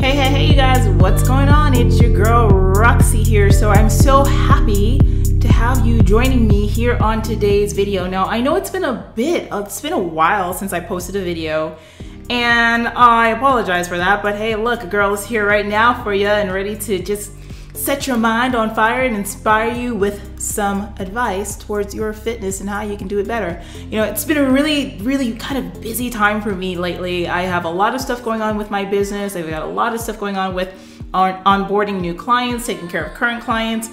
Hey, you guys, what's going on? It's your girl Roxy here. So I'm so happy to have you joining me here on today's video. Now, I know it's been a while since I posted a video, and I apologize for that, but hey, look, a girl is here right now for you and ready to just set your mind on fire and inspire you with some advice towards your fitness and how you can do it better. You know, it's been a really kind of busy time for me lately. I have a lot of stuff going on with my business. I've got a lot of stuff going on with onboarding new clients, taking care of current clients,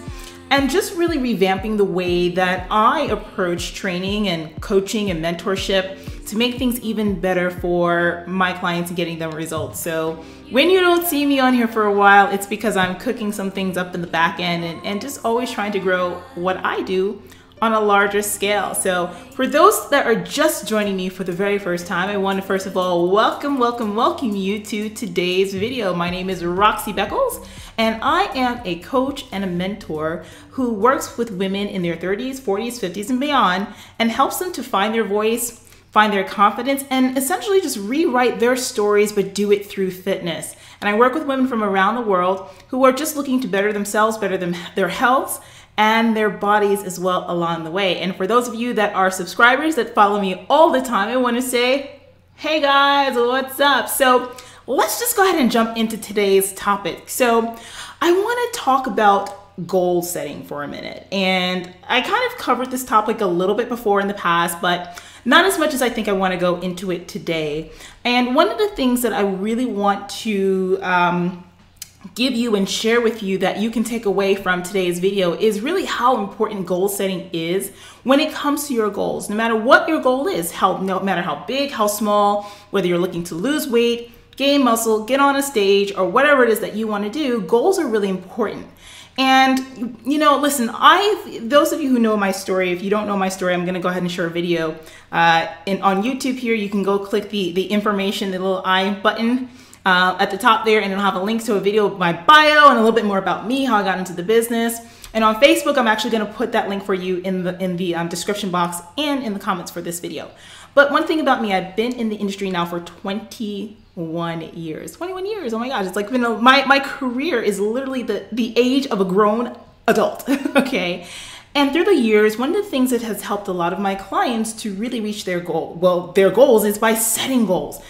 and just really revamping the way that I approach training and coaching and mentorship to make things even better for my clients and getting them results. So when you don't see me on here for a while, it's because I'm cooking some things up in the back end and just always trying to grow what I do on a larger scale. So for those that are just joining me for the very first time, I want to first of all welcome you to today's video. My name is Roxy Beckles, and I am a coach and a mentor who works with women in their 30s, 40s, 50s, and beyond, and helps them to find their voice, find their confidence, and essentially just rewrite their stories, but do it through fitness. And I work with women from around the world who are just looking to better themselves, better their health, and their bodies as well along the way. And for those of you that are subscribers that follow me all the time, I want to say, hey guys, what's up? So let's just go ahead and jump into today's topic. So I want to talk about goal setting for a minute. And I kind of covered this topic a little bit before in the past, but not as much as I think I want to go into it today. And one of the things that I really want to give you and share with you that you can take away from today's video is really how important goal setting is when it comes to your goals. No matter what your goal is, no matter how big, how small, whether you're looking to lose weight, gain muscle, get on a stage, or whatever it is that you want to do, goals are really important. And, you know, listen, those of you who know my story, if you don't know my story, I'm going to go ahead and share a video on YouTube here. You can go click the information, the little I button at the top there, and it'll have a link to a video of my bio and a little bit more about me, how I got into the business. And on Facebook, I'm actually going to put that link for you in the description box and in the comments for this video. But one thing about me, I've been in the industry now for 21 years. 21 years, oh my gosh, it's like my career is literally the age of a grown adult, okay? And through the years, one of the things that has helped a lot of my clients to really reach their goals is by setting goals.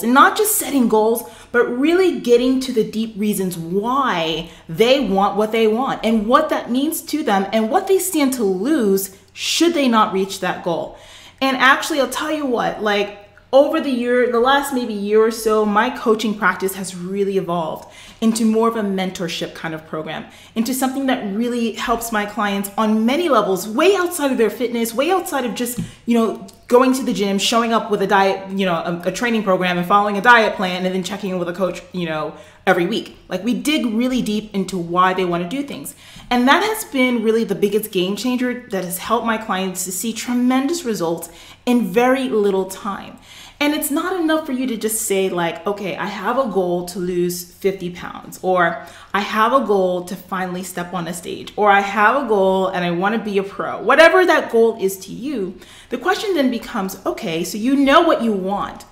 And not just setting goals, but really getting to the deep reasons why they want what they want and what that means to them and what they stand to lose should they not reach that goal. And actually, I'll tell you what, like over the last maybe year or so, my coaching practice has really evolved into more of a mentorship kind of program, into something that really helps my clients on many levels, way outside of their fitness, way outside of just, you know, going to the gym, showing up with a diet, you know, a training program and following a diet plan and then checking in with a coach, you know, every week. Like we dig really deep into why they want to do things. And that has been really the biggest game changer that has helped my clients to see tremendous results in very little time. And it's not enough for you to just say like, okay, I have a goal to lose 50 pounds, or I have a goal to finally step on a stage, or I have a goal and I want to be a pro. Whatever that goal is to you, the question then becomes, okay, so you know what you want,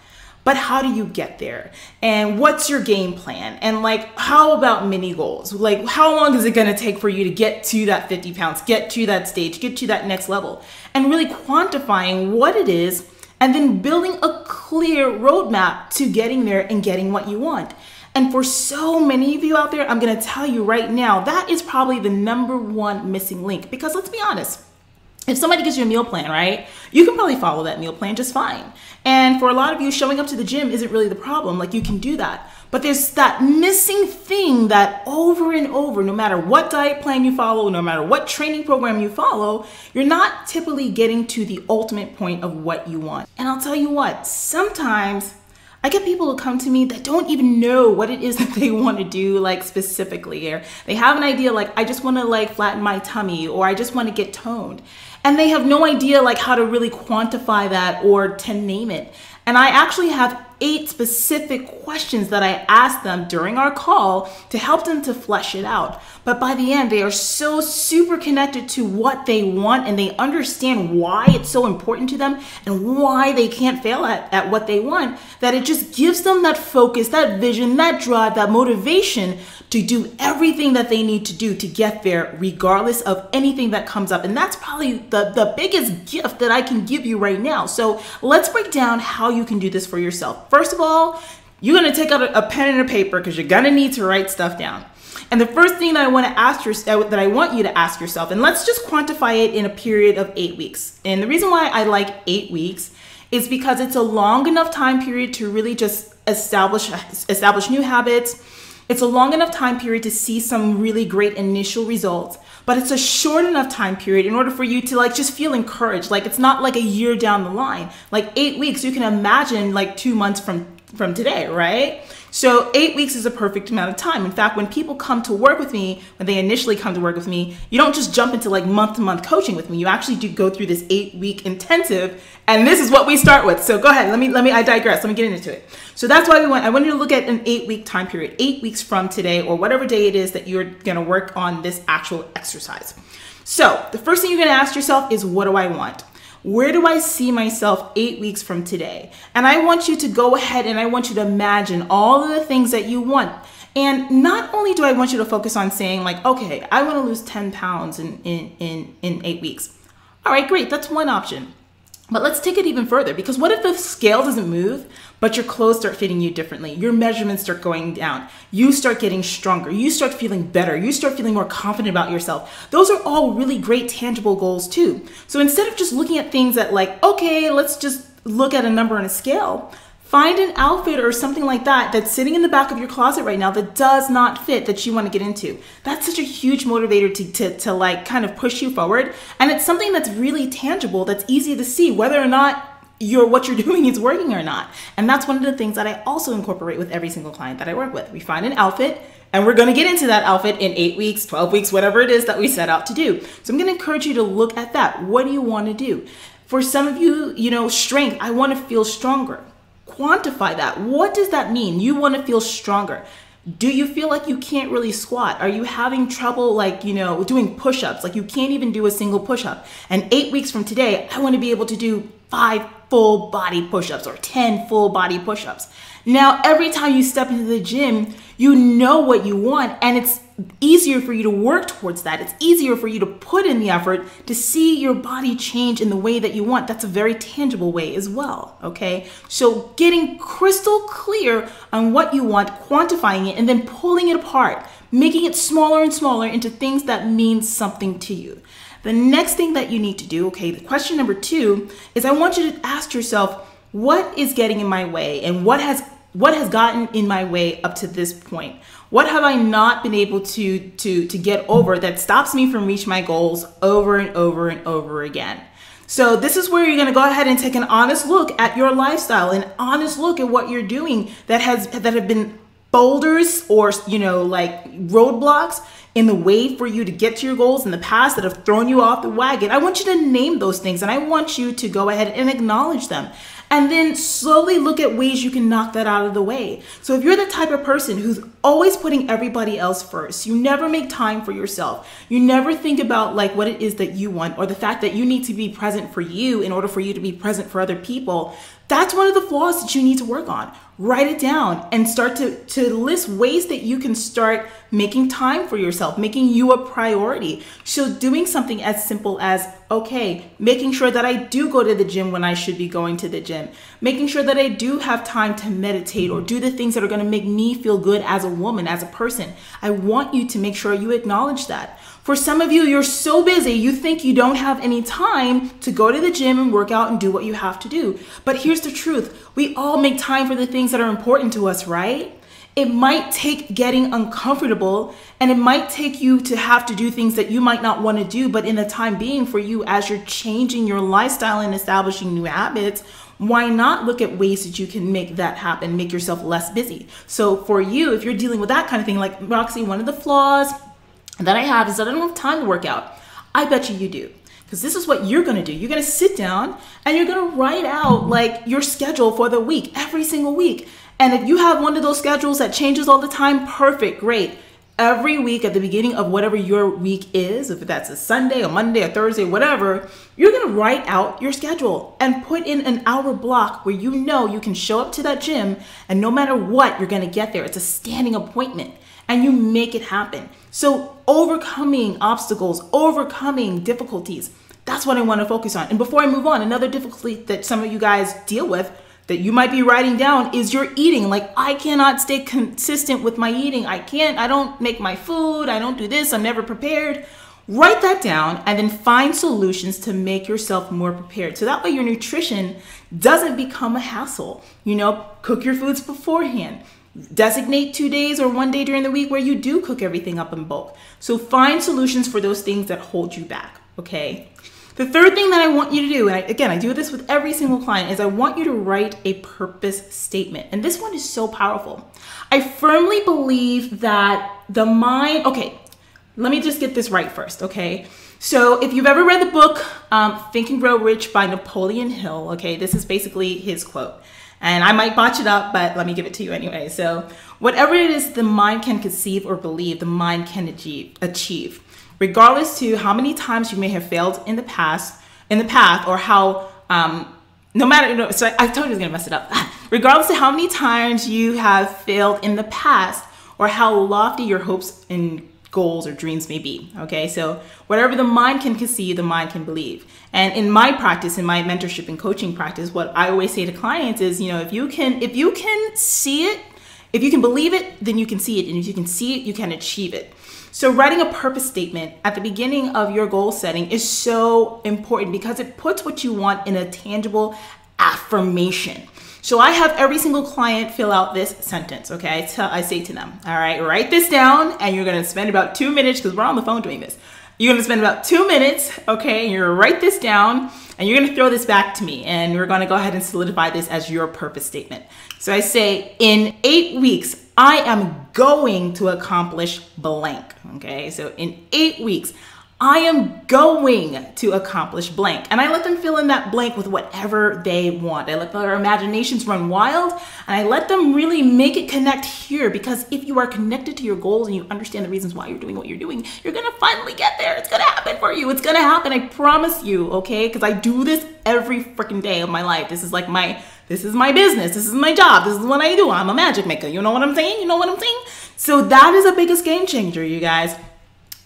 but how do you get there? And what's your game plan? And like, how about mini goals? Like, how long is it going to take for you to get to that 50 pounds, get to that stage, get to that next level? And really quantifying what it is, and then building a clear roadmap to getting there and getting what you want. And for so many of you out there, I'm gonna tell you right now, that is probably the #1 missing link. Because let's be honest, if somebody gives you a meal plan, right, you can probably follow that meal plan just fine. And for a lot of you, showing up to the gym isn't really the problem. Like you can do that. But there's that missing thing that over and over, no matter what diet plan you follow, no matter what training program you follow, you're not typically getting to the ultimate point of what you want. And I'll tell you what, sometimes I get people who come to me that don't even know what it is that they want to do, like specifically, or they have an idea like, I just want to like flatten my tummy, or I just want to get toned. And they have no idea like how to really quantify that or to name it. And I actually have 8 specific questions that I asked them during our call to help them to flesh it out. But by the end, they are so super connected to what they want, and they understand why it's so important to them and why they can't fail at what they want, that it just gives them that focus, that vision, that drive, that motivation to do everything that they need to do to get there, regardless of anything that comes up. And that's probably the biggest gift that I can give you right now. So let's break down how you can do this for yourself. First of all, you're gonna take out a pen and a paper because you're gonna need to write stuff down. And the first thing that I want you to ask yourself, and let's just quantify it in a period of 8 weeks. And the reason why I like 8 weeks is because it's a long enough time period to really just establish new habits. It's a long enough time period to see some really great initial results, but it's a short enough time period in order for you to like just feel encouraged. Like it's not like a year down the line. Like 8 weeks, you can imagine like 2 months from today, right? So 8 weeks is a perfect amount of time. In fact, when people come to work with me, when they initially come to work with me, you don't just jump into like month-to-month coaching with me. You actually do go through this 8-week intensive, and this is what we start with. So go ahead, I digress. Let me get into it. So that's why I want you to look at an 8-week time period, 8 weeks from today, or whatever day it is that you're gonna work on this actual exercise. So the first thing you're gonna ask yourself is, what do I want? Where do I see myself 8 weeks from today? And I want you to go ahead and I want you to imagine all of the things that you want. And not only do I want you to focus on saying like, okay, I want to lose 10 pounds in 8 weeks. All right, great. That's one option. But let's take it even further, because what if the scale doesn't move, but your clothes start fitting you differently? Your measurements start going down. You start getting stronger. You start feeling better. You start feeling more confident about yourself. Those are all really great tangible goals too. So instead of just looking at things that like, okay, let's just look at a number on a scale, find an outfit or something like that that's sitting in the back of your closet right now that does not fit, that you want to get into. That's such a huge motivator to like kind of push you forward. And it's something that's really tangible, that's easy to see whether or not what you're doing is working or not. And that's one of the things that I also incorporate with every single client that I work with. We find an outfit, and we're going to get into that outfit in 8 weeks, 12 weeks, whatever it is that we set out to do. So I'm going to encourage you to look at that. What do you want to do? For some of you, strength, I want to feel stronger. Quantify that. What does that mean? You want to feel stronger. Do you feel like you can't really squat? Are you having trouble doing push-ups? Like you can't even do a single push-up. And 8 weeks from today, I want to be able to do 5 full body push-ups or 10 full body push-ups. Now, every time you step into the gym, you know what you want, and it's easier for you to work towards that. It's easier for you to put in the effort to see your body change in the way that you want. That's a very tangible way as well, okay? So getting crystal clear on what you want, quantifying it, and then pulling it apart, making it smaller and smaller into things that mean something to you. The next thing that you need to do, okay, the question number 2 is I want you to ask yourself, what is getting in my way, and what has gotten in my way up to this point? What have I not been able to get over that stops me from reaching my goals over and over and over again? So this is where you're going to go ahead and take an honest look at your lifestyle, an honest look at what you're doing that have been boulders or like roadblocks in the way for you to get to your goals in the past that have thrown you off the wagon. I want you to name those things, and I want you to go ahead and acknowledge them. And then slowly look at ways you can knock that out of the way. So if you're the type of person who's always putting everybody else first, you never make time for yourself, you never think about like what it is that you want, or the fact that you need to be present for you in order for you to be present for other people, that's one of the flaws that you need to work on. Write it down and start to list ways that you can start making time for yourself, making you a priority. So doing something as simple as, okay, making sure that I do go to the gym when I should be going to the gym, making sure that I do have time to meditate or do the things that are going to make me feel good as a woman, as a person. I want you to make sure you acknowledge that. For some of you, you're so busy, you think you don't have any time to go to the gym and work out and do what you have to do. But here's the truth. We all make time for the things that are important to us, right? It might take getting uncomfortable, and it might take you to have to do things that you might not want to do, but in the time being for you, as you're changing your lifestyle and establishing new habits, why not look at ways that you can make that happen, make yourself less busy? So for you, if you're dealing with that kind of thing, like Roxy, one of the flaws that I have is that I don't have time to work out. I bet you do. Because this is what you're going to do. You're going to sit down and you're going to write out like your schedule for the week, every single week. And if you have one of those schedules that changes all the time, perfect, great. Every week at the beginning of whatever your week is, if that's a Sunday or Monday or Thursday, whatever, you're going to write out your schedule and put in an hour block where you know you can show up to that gym and no matter what, you're going to get there. It's a standing appointment and you make it happen. So overcoming obstacles, overcoming difficulties, that's what I want to focus on. And before I move on, another difficulty that some of you guys deal with that you might be writing down is your eating. Like, I cannot stay consistent with my eating. I don't make my food. I don't do this. I'm never prepared. Write that down and then find solutions to make yourself more prepared. So that way your nutrition doesn't become a hassle. You know, cook your foods beforehand. Designate 2 days or 1 day during the week where you do cook everything up in bulk. So find solutions for those things that hold you back, okay? The third thing that I want you to do, and I do this with every single client, is I want you to write a purpose statement. And this one is so powerful. I firmly believe that the mind, okay, let me just get this right first, okay? So if you've ever read the book, Think and Grow Rich by Napoleon Hill, okay, this is basically his quote. And I might botch it up, but let me give it to you anyway. So whatever it is the mind can conceive or believe, the mind can achieve. Regardless to how many times you may have failed in the path, or how, no matter, so I told you I was gonna mess it up. Regardless to how many times you have failed in the past, or how lofty your hopes and goals or dreams may be, okay? So whatever the mind can conceive, the mind can believe. And in my practice, in my mentorship and coaching practice, what I always say to clients is, you know, if you can see it, if you can believe it, then you can see it. And if you can see it, you can achieve it. So writing a purpose statement at the beginning of your goal setting is so important because it puts what you want in a tangible affirmation. So I have every single client fill out this sentence, okay? I say to them, all right, write this down and you're gonna spend about 2 minutes, because we're on the phone doing this. You're gonna spend about 2 minutes, okay? And you're gonna write this down and you're gonna throw this back to me and we're gonna go ahead and solidify this as your purpose statement. So I say, in 8 weeks, I am going to accomplish blank, okay? So in 8 weeks, I am going to accomplish blank. And I let them fill in that blank with whatever they want. I let their imaginations run wild and I let them really make it connect here, because if you are connected to your goals and you understand the reasons why you're doing what you're doing, you're gonna finally get there. It's gonna happen for you. It's gonna happen, I promise you, okay? Because I do this every freaking day of my life. This is like this is my business. This is my job. This is what I do. I'm a magic maker. You know what I'm saying? You know what I'm saying? So that is the biggest game changer, you guys.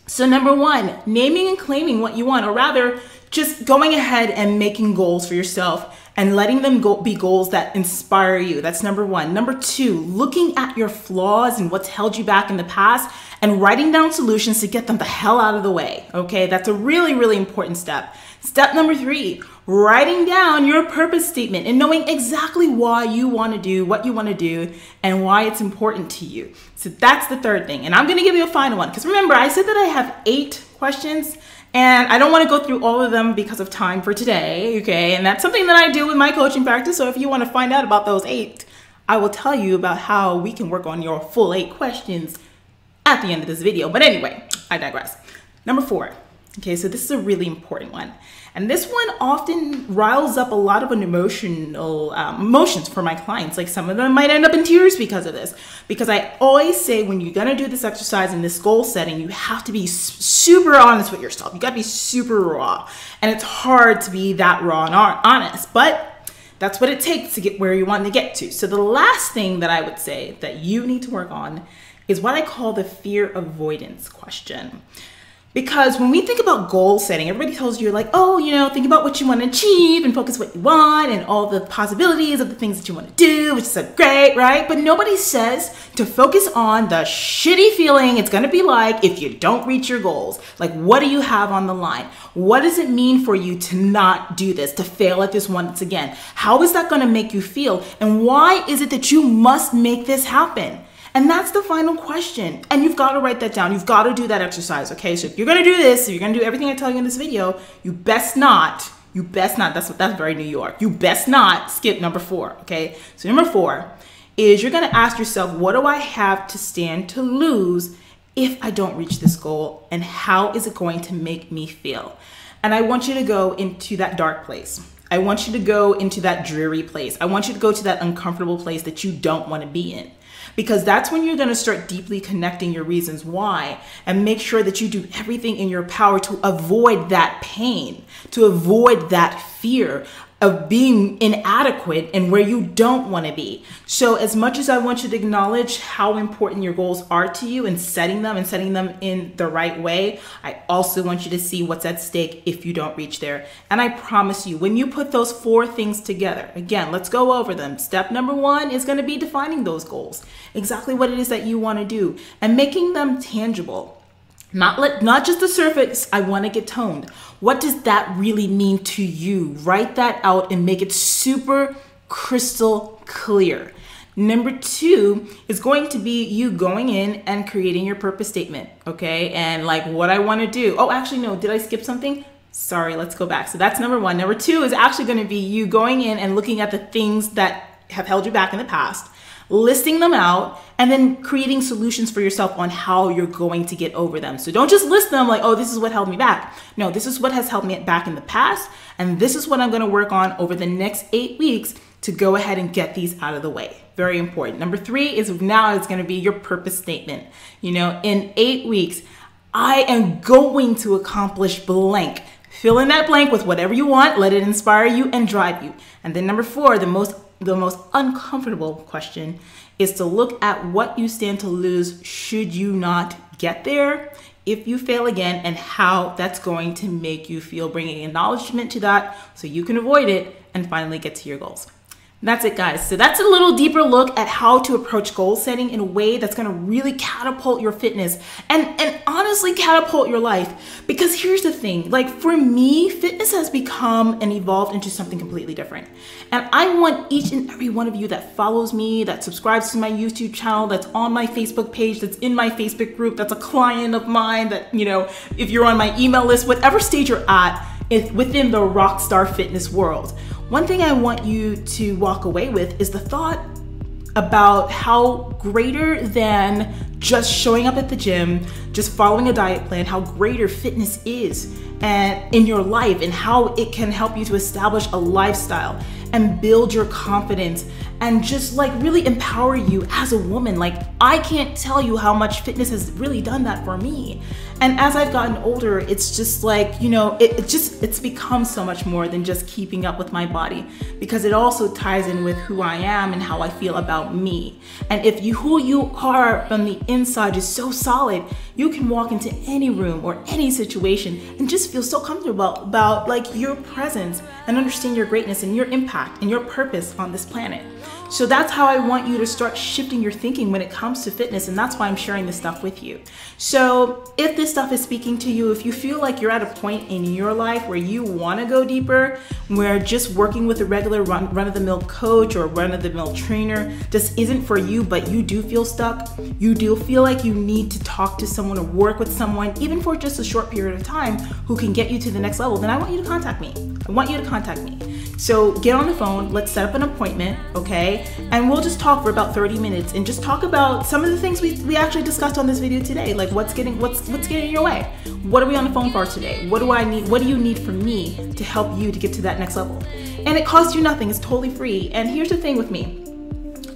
So number one, naming and claiming what you want, or rather just going ahead and making goals for yourself and letting them be goals that inspire you. That's number one. Number two, looking at your flaws and what's held you back in the past and writing down solutions to get them the hell out of the way. Okay, that's a really, really important step. Step number three, writing down your purpose statement and knowing exactly why you want to do what you want to do and why it's important to you. So that's the third thing. And I'm going to give you a final one, because remember, I said that I have 8 questions and I don't want to go through all of them because of time for today. Okay. And that's something that I do with my coaching practice. So if you want to find out about those 8, I will tell you about how we can work on your full 8 questions at the end of this video. But anyway, I digress. Number 4. Okay, so this is a really important one. And this one often riles up a lot of emotions for my clients. Like, some of them might end up in tears because of this. Because I always say, when you're gonna do this exercise in this goal setting, you have to be super honest with yourself. You gotta be super raw. And it's hard to be that raw and honest, but that's what it takes to get where you want to get to. So the last thing that I would say that you need to work on is what I call the fear avoidance question. Because when we think about goal setting, everybody tells you, like, oh, you know, think about what you want to achieve and focus what you want and all the possibilities of the things that you want to do, which is so great, right? But nobody says to focus on the shitty feeling it's going to be like if you don't reach your goals. Like, what do you have on the line? What does it mean for you to not do this, to fail at this once again? How is that going to make you feel? And why is it that you must make this happen? And that's the final question. And you've got to write that down. You've got to do that exercise, okay? So if you're going to do this, if you're going to do everything I tell you in this video, you best not, that's very New York. You best not skip number 4, okay? So number 4 is, you're going to ask yourself, what do I have to stand to lose if I don't reach this goal? And how is it going to make me feel? And I want you to go into that dark place. I want you to go into that dreary place. I want you to go to that uncomfortable place that you don't want to be in. Because that's when you're going to start deeply connecting your reasons why, and make sure that you do everything in your power to avoid that pain, to avoid that fear of being inadequate and where you don't want to be. So as much as I want you to acknowledge how important your goals are to you and setting them in the right way, I also want you to see what's at stake if you don't reach there. And I promise you, when you put those 4 things together, again, let's go over them. Step number 1 is going to be defining those goals, exactly what it is that you want to do, and making them tangible. Not just the surface, I want to get toned. What does that really mean to you? Write that out and make it super crystal clear. Number 2 is going to be you going in and creating your purpose statement, okay? And like what I want to do. Oh, actually, no, did I skip something? Sorry, let's go back. So that's number 1. Number 2 is actually going to be you going in and looking at the things that have held you back in the past, listing them out, and then creating solutions for yourself on how you're going to get over them. So don't just list them like, oh, this is what held me back. No, this is what has held me back in the past, and this is what I'm going to work on over the next 8 weeks to go ahead and get these out of the way. Very important. Number 3 is now it's going to be your purpose statement. You know, in 8 weeks, I am going to accomplish blank. Fill in that blank with whatever you want. Let it inspire you and drive you. And then number 4, the most uncomfortable question is to look at what you stand to lose should you not get there, if you fail again, and how that's going to make you feel, bringing acknowledgement to that so you can avoid it and finally get to your goals. That's it, guys. So that's a little deeper look at how to approach goal setting in a way that's going to really catapult your fitness and honestly catapult your life. Because here's the thing, like for me, fitness has become and evolved into something completely different. And I want each and every one of you that follows me, that subscribes to my YouTube channel, that's on my Facebook page, that's in my Facebook group, that's a client of mine, that, you know, if you're on my email list, whatever stage you're at within the rockstar fitness world. One thing I want you to walk away with is the thought about how greater than just showing up at the gym, just following a diet plan, how greater fitness is and in your life, and how it can help you to establish a lifestyle and build your confidence and just like really empower you as a woman. Like I can't tell you how much fitness has really done that for me. And as I've gotten older, it's just like, you know, it's become so much more than just keeping up with my body, because it also ties in with who I am and how I feel about me. And if who you are from the inside is so solid, you can walk into any room or any situation and just feel so comfortable about like your presence and understand your greatness and your impact and your purpose on this planet. So that's how I want you to start shifting your thinking when it comes to fitness, and that's why I'm sharing this stuff with you. So if this stuff is speaking to you, if you feel like you're at a point in your life where you want to go deeper, where just working with a regular run-of-the-mill coach or run-of-the-mill trainer just isn't for you, but you do feel stuck, you do feel like you need to talk to someone or work with someone, even for just a short period of time, who can get you to the next level, then I want you to contact me. I want you to contact me. So get on the phone, let's set up an appointment, okay? And we'll just talk for about 30 minutes and just talk about some of the things we actually discussed on this video today. Like what's getting in your way? What are we on the phone for today? What do I need? What do you need from me to help you to get to that next level? And it costs you nothing, it's totally free. And here's the thing with me.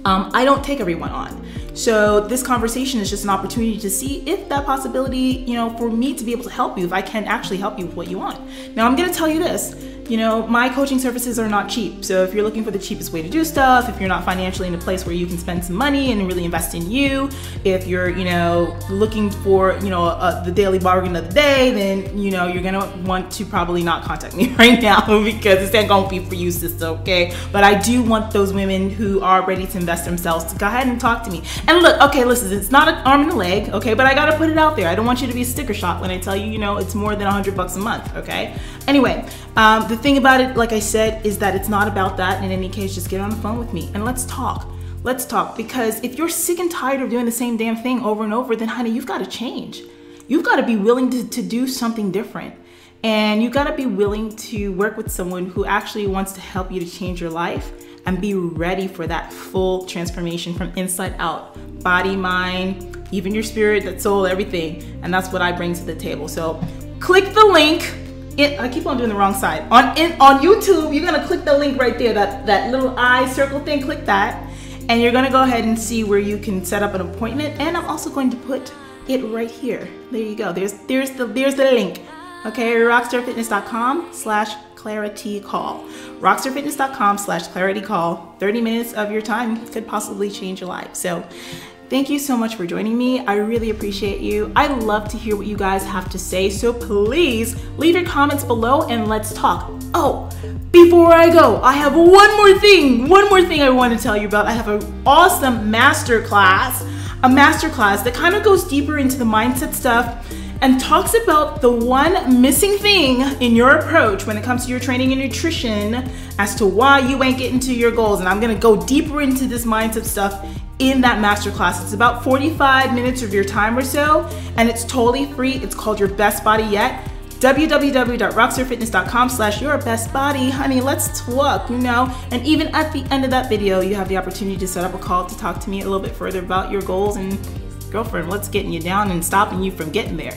I don't take everyone on. So this conversation is just an opportunity to see if that possibility, you know, for me to be able to help you, if I can actually help you with what you want. Now I'm gonna tell you this, you know, my coaching services are not cheap. So if you're looking for the cheapest way to do stuff, if you're not financially in a place where you can spend some money and really invest in you, if you're, you know, looking for, you know, the daily bargain of the day, then, you know, you're gonna want to probably not contact me right now because it's not gonna be for you, sister, okay? But I do want those women who are ready to invest themselves to go ahead and talk to me. And look, okay, listen, it's not an arm and a leg, okay? But I gotta put it out there. I don't want you to be sticker shock when I tell you, you know, it's more than $100 a month, okay? Anyway, the thing about it, like I said, is that it's not about that. In any case, just get on the phone with me and let's talk. Let's talk, because if you're sick and tired of doing the same damn thing over and over, then honey, you've got to change. You've got to be willing to do something different. And you got to be willing to work with someone who actually wants to help you to change your life and be ready for that full transformation from inside out, body, mind, even your spirit, that soul, everything. And that's what I bring to the table. So click the link I keep on doing the wrong side. On YouTube, you're gonna click the link right there, that little eye circle thing, click that. And you're gonna go ahead and see where you can set up an appointment. And I'm also going to put it right here. There you go, there's the link. Okay, rockstarfitness.com/claritycall. rockstarfitness.com/claritycall. 30 minutes of your time could possibly change your life. So thank you so much for joining me. I really appreciate you. I love to hear what you guys have to say. So please leave your comments below and let's talk. Oh, before I go, I have one more thing I want to tell you about. I have an awesome masterclass, a masterclass that kind of goes deeper into the mindset stuff and talks about the one missing thing in your approach when it comes to your training and nutrition as to why you ain't getting to your goals. And I'm gonna go deeper into this mindset stuff in that masterclass. It's about 45 minutes of your time or so, and it's totally free. It's called Your Best Body Yet. www.rockstarfitness.com/yourbestbody. Honey, let's talk, you know? And even at the end of that video, you have the opportunity to set up a call to talk to me a little bit further about your goals. And girlfriend, what's getting you down and stopping you from getting there?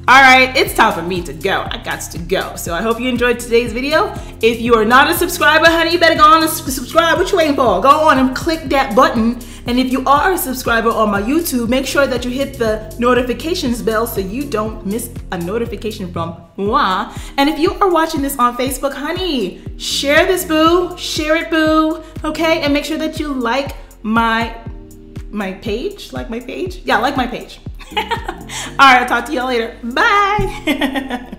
All right, it's time for me to go. I got to go. So I hope you enjoyed today's video. If you are not a subscriber, honey, you better go on and subscribe. What you waiting for? Go on and click that button. And if you are a subscriber on my YouTube, make sure that you hit the notifications bell so you don't miss a notification from moi. And if you are watching this on Facebook, honey, share this, boo. Share it, boo. Okay, and make sure that you like my page. Like my page? Yeah, like my page. All right, I'll talk to y'all later. Bye.